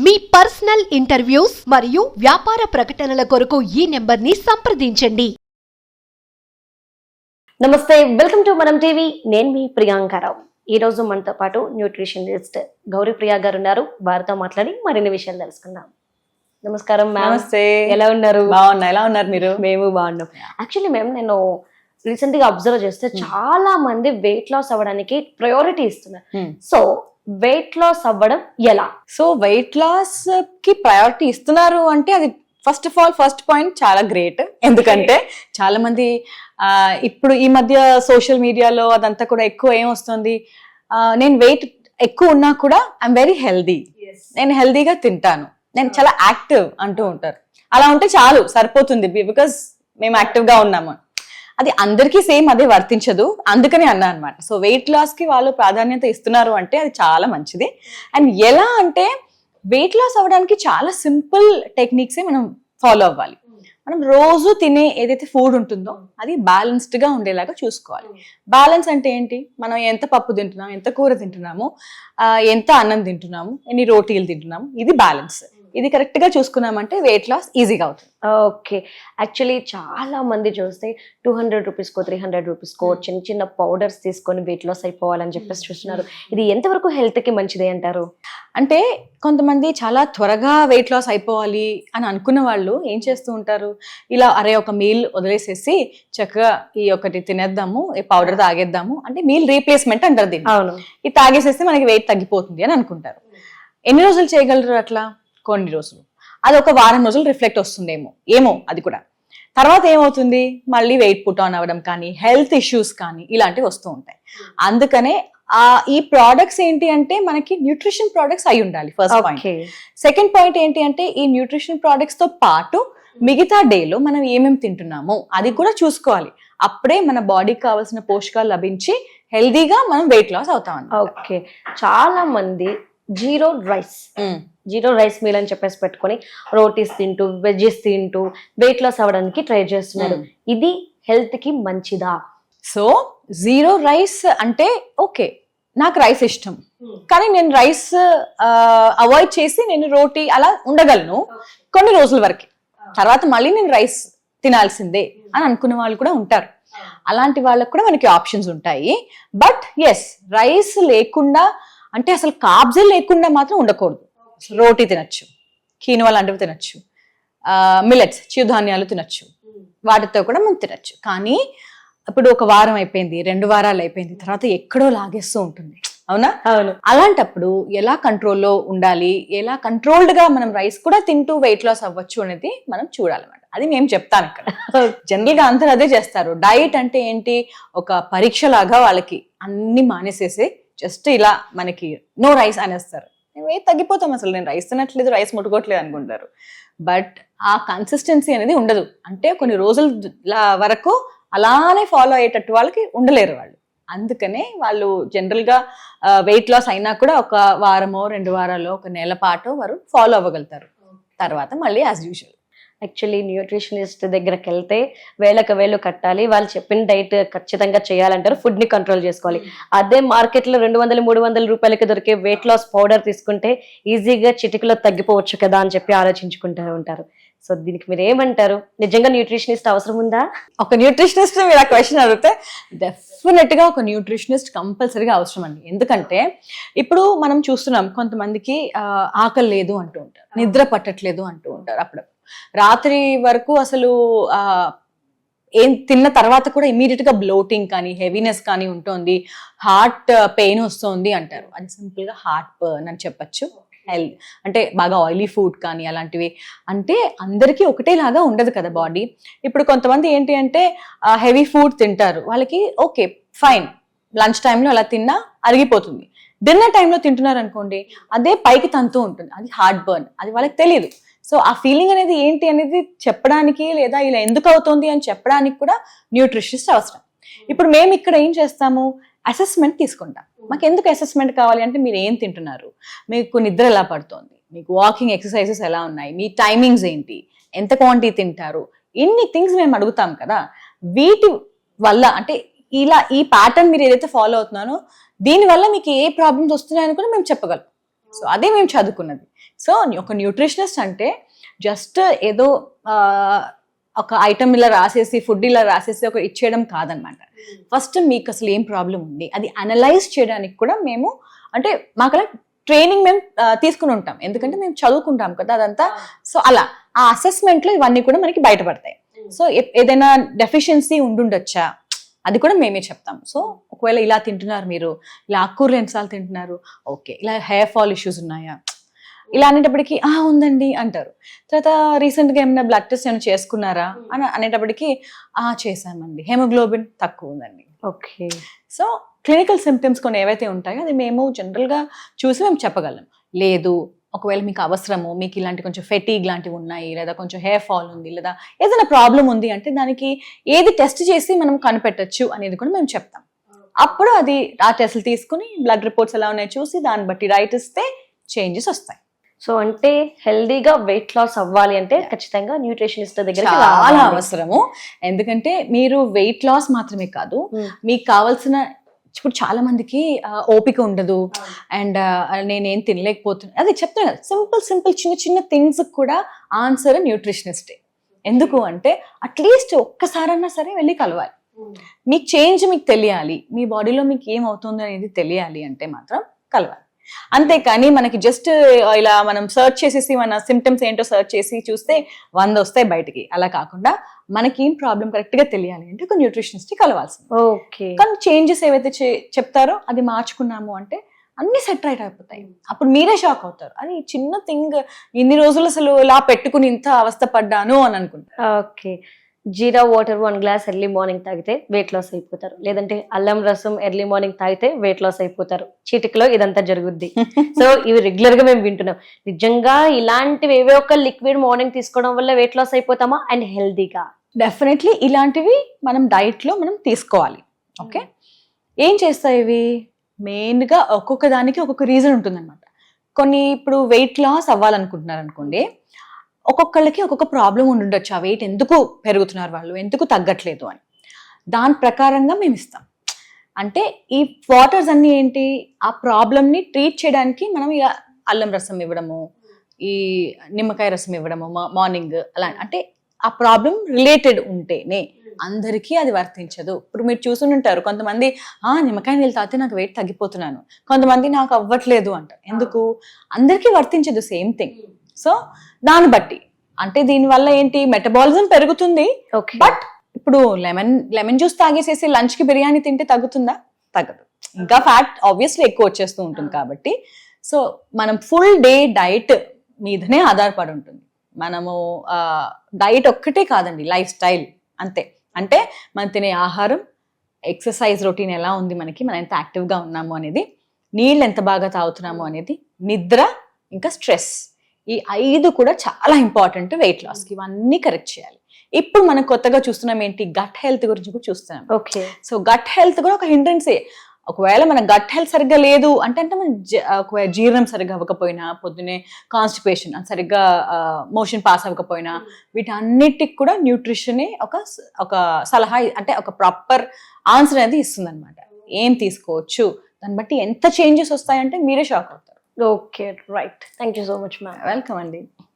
మీ personal interviews మరియు వ్యాపార ప్రకటనల కొరకు ఈ నెంబర్ని సంప్రదించండి. నమస్తే, వెల్కమ్ టు మనం టీవీ. నేను మీ ప్రియాంకారావు. ఈ రోజు మనతో పాటు న్యూట్రిషనిస్ట్ గౌరీప్రియ గారు ఉన్నారు. వారితో మాట్లాడి మరిన్ని విషయాలు తెలుసుకుందాం. నమస్కారం మ్యామ్. నమస్తే. ఎలా ఉన్నారు? బాగున్నా. ఎలా ఉన్నారు మీరు? మేము బాగున్నాం. యాక్చువల్లీ మ్యామ్, నేను రీసెంట్ గా అబ్జర్వ్ చేస్తే చాలా మంది వెయిట్ లాస్ అవ్వడానికి ప్రయారిటీ ఇస్తున్నారు. సో వెయిట్ లాస్ అవ్వడం ఎలా? సో వెయిట్ లాస్ కి ప్రయారిటీ ఇస్తున్నారు అంటే అది ఫస్ట్ పాయింట్ చాలా గ్రేట్. ఎందుకంటే చాలా మంది ఇప్పుడు ఈ మధ్య సోషల్ మీడియాలో అదంతా కూడా ఎక్కువ ఏమొస్తుంది, నేను వెయిట్ ఎక్కువ ఉన్నా కూడా ఐఎమ్ వెరీ హెల్దీ, నేను హెల్దీగా తింటాను, నేను చాలా యాక్టివ్ అంటూ ఉంటారు. అలా ఉంటే చాలు, సరిపోతుంది, బికాస్ మేము యాక్టివ్ గా ఉన్నాము. అది అందరికీ సేమ్ అదే వర్తించదు, అందుకని అన్నా అనమాట. సో వెయిట్ లాస్ కి వాళ్ళు ప్రాధాన్యత ఇస్తున్నారు అంటే అది చాలా మంచిది. అండ్ ఎలా అంటే వెయిట్ లాస్ అవ్వడానికి చాలా సింపుల్ టెక్నిక్సే మనం ఫాలో అవ్వాలి. మనం రోజు తినే ఏదైతే ఫుడ్ ఉంటుందో అది బ్యాలెన్స్డ్ గా ఉండేలాగా చూసుకోవాలి. బ్యాలెన్స్ అంటే ఏంటి? మనం ఎంత పప్పు తింటున్నాము, ఎంత కూర తింటున్నాము, ఎంత అన్నం తింటున్నాము, ఎన్ని రోటీలు తింటున్నాము, ఇది బ్యాలెన్స్. ఇది కరెక్ట్ గా చూసుకున్నామంటే వెయిట్ లాస్ ఈజీగా అవుతుంది. ఓకే. యాక్చువల్లీ చాలా మంది చూస్తే 200 రూపీస్కో 300 రూపీస్కో చిన్న చిన్న పౌడర్స్ తీసుకొని వెయిట్ లాస్ అయిపోవాలని చెప్పేసి చూస్తున్నారు. ఇది ఎంతవరకు హెల్త్ కి మంచిది అంటారు? అంటే కొంతమంది చాలా త్వరగా వెయిట్ లాస్ అయిపోవాలి అని అనుకున్న వాళ్ళు ఏం చేస్తూ ఉంటారు, ఇలా ఒక మీల్ వదిలేసేసి చక్కగా ఈ ఒకటి తినేద్దాము, ఈ పౌడర్ తాగేద్దాము, అంటే మీల్ రీప్లేస్మెంట్ అంటారు దీన్ని. అవును. ఇది తాగేసేస్తే మనకి వెయిట్ తగ్గిపోతుంది అని అనుకుంటారు. ఎన్ని రోజులు చేయగలరు అట్లా? కొన్ని రోజులు. అది ఒక వారం రోజులు రిఫ్లెక్ట్ వస్తుందేమో అది కూడా. తర్వాత ఏమవుతుంది, మళ్ళీ వెయిట్ పుట్ ఆన్ అవ్వడం కానీ, హెల్త్ ఇష్యూస్ కానీ ఇలాంటివి వస్తూ ఉంటాయి. అందుకనే ఈ ప్రోడక్ట్స్ ఏంటి అంటే మనకి న్యూట్రిషన్ ప్రోడక్ట్స్ అయి ఉండాలి, ఫస్ట్ పాయింట్. సెకండ్ పాయింట్ ఏంటి అంటే ఈ న్యూట్రిషన్ ప్రోడక్ట్స్ తో పాటు మిగతా డేలో మనం ఏమేమి తింటున్నామో అది కూడా చూసుకోవాలి. అప్పుడే మన బాడీకి కావాల్సిన పోషకాలు లభించి హెల్దీగా మనం వెయిట్ లాస్ అవుతాం. ఓకే. చాలా మంది జీరో రైస్ మీల్ అని చెప్పేసి పెట్టుకొని రోటీస్ తింటూ వెజ్జెస్ తింటూ వెయిట్ లాస్ అవ్వడానికి ట్రై చేస్తున్నారు. ఇది హెల్త్ కి మంచిదా? సో జీరో రైస్ అంటే ఓకే, నాకు రైస్ ఇష్టం, కానీ నేను రైస్ అవాయిడ్ చేసి నేను రోటీ అలా ఉండగలను కొన్ని రోజుల వరకు. తర్వాత మళ్ళీ నేను రైస్ తినాల్సిందే అని అనుకునే వాళ్ళు కూడా ఉంటారు. అలాంటి వాళ్ళకు కూడా మనకి ఆప్షన్స్ ఉంటాయి. బట్ ఎస్, రైస్ లేకుండా అంటే అసలు కార్బ్సే లేకుండా మాత్రం ఉండకూడదు. రోటీ తినచ్చు, కీనువా లాంటివి తినచ్చు, మిల్లెట్స్ చిరుధాన్యాలు తినచ్చు, వాటితో కూడా మనం తినచ్చు. కానీ ఇప్పుడు ఒక వారం అయిపోయింది, 2 వారాలు అయిపోయింది, తర్వాత ఎక్కడో లాగేస్తూ ఉంటుంది, అవునా? అవును. అలాంటప్పుడు ఎలా కంట్రోల్లో ఉండాలి, ఎలా కంట్రోల్డ్ గా మనం రైస్ కూడా తింటూ వెయిట్ లాస్ అవ్వచ్చు అనేది మనం చూడాలన్నమాట. అది మేము చెప్తాను ఇక్కడ. జనరల్ గా అందరూ అదే చేస్తారు. డైట్ అంటే ఏంటి, ఒక పరీక్ష లాగా వాళ్ళకి అన్ని మానేసేసి జస్ట్ ఇలా మనకి నో రైస్ అనేస్తారు. వెయిట్ తగ్గిపోతాం, అసలు నేను రైస్ తినట్లేదు, రైస్ ముట్టుకోవట్లేదు అనుకుంటారు. బట్ ఆ కన్సిస్టెన్సీ అనేది ఉండదు. అంటే కొన్ని రోజుల వరకు అలానే ఫాలో అయ్యేటట్టు వాళ్ళకి ఉండలేరు వాళ్ళు. అందుకనే వాళ్ళు జనరల్ గా వెయిట్ లాస్ అయినా కూడా ఒక వారమో 2 వారాలు 1 నెల పాటు వారు ఫాలో అవ్వగలుగుతారు. తర్వాత మళ్ళీ యాజ్ యూజువల్. యాక్చువల్లీ న్యూట్రిషనిస్ట్ దగ్గరకు వెళ్తే వేలు కట్టాలి, వాళ్ళు చెప్పిన డైట్ ఖచ్చితంగా చేయాలంటారు, ఫుడ్ ని కంట్రోల్ చేసుకోవాలి. అదే మార్కెట్ లో 200-300 రూపాయలకి దొరికే వెయిట్ లాస్ పౌడర్ తీసుకుంటే ఈజీగా చిటికలో తగ్గిపోవచ్చు కదా అని చెప్పి ఆలోచించుకుంటూ ఉంటారు. సో దీనికి మీరు ఏమంటారు? నిజంగా న్యూట్రిషనిస్ట్ అవసరం ఉందా? ఒక న్యూట్రిషనిస్ట్ మీరు ఆ క్వశ్చన్ అడిగితే డెఫినెట్ గా ఒక న్యూట్రిషనిస్ట్ కంపల్సరీగా అవసరం అండి. ఎందుకంటే ఇప్పుడు మనం చూస్తున్నాం, కొంతమందికి ఆకలి లేదు అంటూ ఉంటారు, నిద్ర పట్టట్లేదు అంటూ ఉంటారు, అప్పుడు రాత్రి వరకు అసలు ఏం తిన్న తర్వాత కూడా ఇమీడియట్ గా బ్లోటింగ్ కానీ హెవీనెస్ కానీ ఉంటుంది, హార్ట్ పెయిన్ వస్తుంది అంటారు. అది సింపుల్ గా హార్ట్ బర్న్ అని చెప్పచ్చు. హెల్త్ అంటే బాగా ఆయిలీ ఫుడ్ కానీ అలాంటివి. అంటే అందరికీ ఒకటేలాగా ఉండదు కదా బాడీ. ఇప్పుడు కొంతమంది ఏంటి అంటే హెవీ ఫుడ్ తింటారు, వాళ్ళకి ఓకే ఫైన్, లంచ్ టైంలో అలా తిన్నా అరిగిపోతుంది. డిన్నర్ టైంలో తింటున్నారు అనుకోండి, అదే పైకి తంతూ ఉంటుంది, అది హార్ట్ బర్న్. అది వాళ్ళకి తెలియదు. సో ఆ ఫీలింగ్ అనేది ఏంటి అనేది చెప్పడానికి, లేదా ఇలా ఎందుకు అవుతుంది అని చెప్పడానికి కూడా న్యూట్రిషనిస్ట్ అవసరం. ఇప్పుడు మేము ఇక్కడ ఏం చేస్తాము, అసెస్మెంట్ తీసుకుంటాం. మాకు ఎందుకు అసెస్మెంట్ కావాలి అంటే మీరు ఏం తింటున్నారు, మీకు నిద్ర ఎలా పడుతుంది, మీకు వాకింగ్ ఎక్సర్సైజెస్ ఎలా ఉన్నాయి, మీ టైమింగ్స్ ఏంటి, ఎంత క్వాంటిటీ తింటారు, ఇన్ని థింగ్స్ మేము అడుగుతాం కదా. వీటి వల్ల అంటే ఇలా ఈ ప్యాటర్న్ మీరు ఏదైతే ఫాలో అవుతున్నారో దీనివల్ల మీకు ఏ ప్రాబ్లమ్స్ వస్తున్నాయని కూడా మేము చెప్పగలం. సో అదే మేము చదువుకున్నది. సో ఒక న్యూట్రిషనిస్ట్ అంటే జస్ట్ ఏదో ఒక ఐటమ్ ఇలా రాసేసి ఫుడ్ ఇలా రాసేసి ఒక ఇచ్చేయడం కాదనమాట. ఫస్ట్ మీకు అసలు ఏం ప్రాబ్లం ఉంది అది అనలైజ్ చేయడానికి కూడా మేము అంటే మాకు అలా ట్రైనింగ్ మేము తీసుకుని ఉంటాం, ఎందుకంటే మేము చదువుకుంటాం కదా అదంతా. సో అలా ఆ అసెస్మెంట్లో ఇవన్నీ కూడా మనకి బయటపడతాయి. సో ఏదైనా డెఫిషియన్సీ ఉండుండొచ్చా అది కూడా మేమే చెప్తాం. సో ఒకవేళ ఇలా తింటున్నారు మీరు, ఇలా ఆకుకూరలు ఎన్నిసార్లు తింటున్నారు, ఓకే ఇలా హెయిర్ ఫాల్ ఇష్యూస్ ఉన్నాయా, ఇలా అనేటప్పటికి ఉందండి అంటారు. తర్వాత రీసెంట్గా ఏమైనా బ్లడ్ టెస్ట్ ఏమైనా చేసుకున్నారా అని అనేటప్పటికి చేశామండి, హెమోగ్లోబిన్ తక్కువ ఉందండి. ఓకే. సో క్లినికల్ సిమ్టమ్స్ కొన్ని ఏవైతే ఉంటాయో అది మేము జనరల్గా చూసి మేము చెప్పగలం. లేదు ఒకవేళ మీకు అవసరము, మీకు ఇలాంటి కొంచెం ఫెటీగ్ లాంటివి ఉన్నాయి, లేదా కొంచెం హెయిర్ ఫాల్ ఉంది, లేదా ఏదైనా ప్రాబ్లం ఉంది అంటే దానికి ఏది టెస్ట్ చేసి మనం కనిపెట్టచ్చు అనేది కూడా మేము చెప్తాం. అప్పుడు అది ఆ టెస్ట్లు తీసుకుని బ్లడ్ రిపోర్ట్స్ ఎలా ఉన్నాయో చూసి దాన్ని బట్టి డైట్ ఇస్తే చేంజెస్ వస్తాయి. సో అంటే హెల్దీగా వెయిట్ లాస్ అవ్వాలి అంటే ఖచ్చితంగా న్యూట్రిషనిస్ట్ దగ్గర చాలా అవసరము. ఎందుకంటే మీరు వెయిట్ లాస్ మాత్రమే కాదు, మీకు కావాల్సిన ఇప్పుడు చాలా మందికి ఓపిక ఉండదు అండ్ నేనేం తినలేకపోతున్నా అది చెప్తాను. సింపుల్ చిన్న చిన్న థింగ్స్ కూడా ఆన్సర్ న్యూట్రిషనిస్టే. ఎందుకు అంటే అట్లీస్ట్ ఒక్కసారన్నా సరే వెళ్ళి కలవాలి. మీకు చేంజ్ మీకు తెలియాలి, మీ బాడీలో మీకు ఏమవుతుంది అనేది తెలియాలి అంటే మాత్రం కలవాలి. అంతేకాని మనకి జస్ట్ ఇలా మనం సర్చ్ చేసేసి మన సిమ్టమ్స్ ఏంటో సర్చ్ చేసి చూస్తే 100 వస్తాయి బయటికి. అలా కాకుండా మనకి ఏం ప్రాబ్లం కరెక్ట్ గా తెలియాలి అంటే ఒక న్యూట్రిషనిస్ట్ కలవాల్సింది. ఓకే. కానీ చేంజెస్ ఏవైతే చెప్తారో అది మార్చుకున్నాము అంటే అన్ని సెట్ రైట్ అయిపోతాయి. అప్పుడు మీరే షాక్ అవుతారు, అది చిన్న థింగ్ ఇన్ని రోజులు అసలు ఇలా పెట్టుకుని ఇంత అవస్థ పడ్డాను అని అనుకుంటారు. ఓకే. జీరా వాటర్ 1 గ్లాస్ ఎర్లీ మార్నింగ్ తాగితే వెయిట్ లాస్ అయిపోతారు, లేదంటే అల్లం రసం ఎర్లీ మార్నింగ్ తాగితే వెయిట్ లాస్ అయిపోతారు. చీటికలో ఇదంతా జరుగుద్ది. సో ఇవి రెగ్యులర్ గా మేము వింటున్నాం. నిజంగా ఇలాంటివి ఏవో ఒక లిక్విడ్ మార్నింగ్ తీసుకోవడం వల్ల వెయిట్ లాస్ అయిపోతామా అండ్ హెల్దీగా? డెఫినెట్లీ ఇలాంటివి మనం డైట్ లో మనం తీసుకోవాలి. ఓకే. ఏం చేస్తాయి ఇవి? మెయిన్ గా ఒక్కొక్క దానికి ఒక్కొక్క రీజన్ ఉంటుందన్నమాట. కొన్ని ఇప్పుడు వెయిట్ లాస్ అవ్వాలనుకుంటున్నారు అనుకోండి, ఒక్కొక్కళ్ళకి ఒక్కొక్క ప్రాబ్లం ఉండుండొచ్చు. ఆ వెయిట్ ఎందుకు పెరుగుతున్నారు వాళ్ళు, ఎందుకు తగ్గట్లేదు అని దాని ప్రకారంగా మేము ఇస్తాం. అంటే ఈ వాటర్స్ అన్ని ఏంటి, ఆ ప్రాబ్లమ్ని ట్రీట్ చేయడానికి మనం ఇలా అల్లం రసం ఇవ్వడము, ఈ నిమ్మకాయ రసం ఇవ్వడము మార్నింగ్ అలా. అంటే ఆ ప్రాబ్లం రిలేటెడ్ ఉంటేనే, అందరికీ అది వర్తించదు. ఇప్పుడు మీరు చూసుంటారు కొంతమంది నిమ్మకాయ నీళ్ళు తాగితే నాకు వెయిట్ తగ్గిపోతున్నాను, కొంతమంది నాకు అవ్వట్లేదు అంటారు. ఎందుకు? అందరికీ వర్తించదు సేమ్ థింగ్. సో దాన్ని బట్టి అంటే దీనివల్ల ఏంటి, మెటబాలిజం పెరుగుతుంది. బట్ ఇప్పుడు లెమన్ జ్యూస్ తాగేసేసి లంచ్ కి బిర్యానీ తింటే తగ్గుతుందా? తగ్గదు. ఇంకా ఫ్యాట్ ఆబ్వియస్లీ ఎక్కువ వచ్చేస్తూ ఉంటుంది. కాబట్టి సో మనం ఫుల్ డే డైట్ మీదనే ఆధారపడి ఉంటుంది. మనము డైట్ ఒక్కటే కాదండి, లైఫ్ స్టైల్ అంతే. అంటే మనం తినే ఆహారం, ఎక్సర్సైజ్ రొటీన్ ఎలా ఉంది, మనం ఎంత యాక్టివ్గా ఉన్నాము అనేది, నీళ్ళు ఎంత బాగా తాగుతున్నాము అనేది, నిద్ర, ఇంకా స్ట్రెస్, ఈ 5 కూడా చాలా ఇంపార్టెంట్ వెయిట్ లాస్కి. ఇవన్నీ కరెక్ట్ చేయాలి. ఇప్పుడు మనం కొత్తగా చూస్తున్నాం ఏంటి, గట్ హెల్త్ గురించి కూడా చూస్తున్నాం. ఓకే. సో గట్ హెల్త్ కూడా ఒక హిండ్రెన్సే. ఒకవేళ మన గట్ హెల్త్ సరిగ్గా లేదు అంటే మన ఒకవేళ జీర్ణం సరిగ్గా అవ్వకపోయినా, పొద్దునే కాన్స్టిపేషన్ సరిగ్గా మోషన్ పాస్ అవ్వకపోయినా, వీటన్నిటికి కూడా న్యూట్రిషనే ఒక సలహా అంటే ఒక ప్రాపర్ ఆన్సర్ అనేది ఇస్తుంది అనమాట. ఏం తీసుకోవచ్చు, దాన్ని బట్టి ఎంత చేంజెస్ వస్తాయంటే మీరే షాక్ అవుతారు. Okay, right. Thank you so much ma'am. Welcome అండి.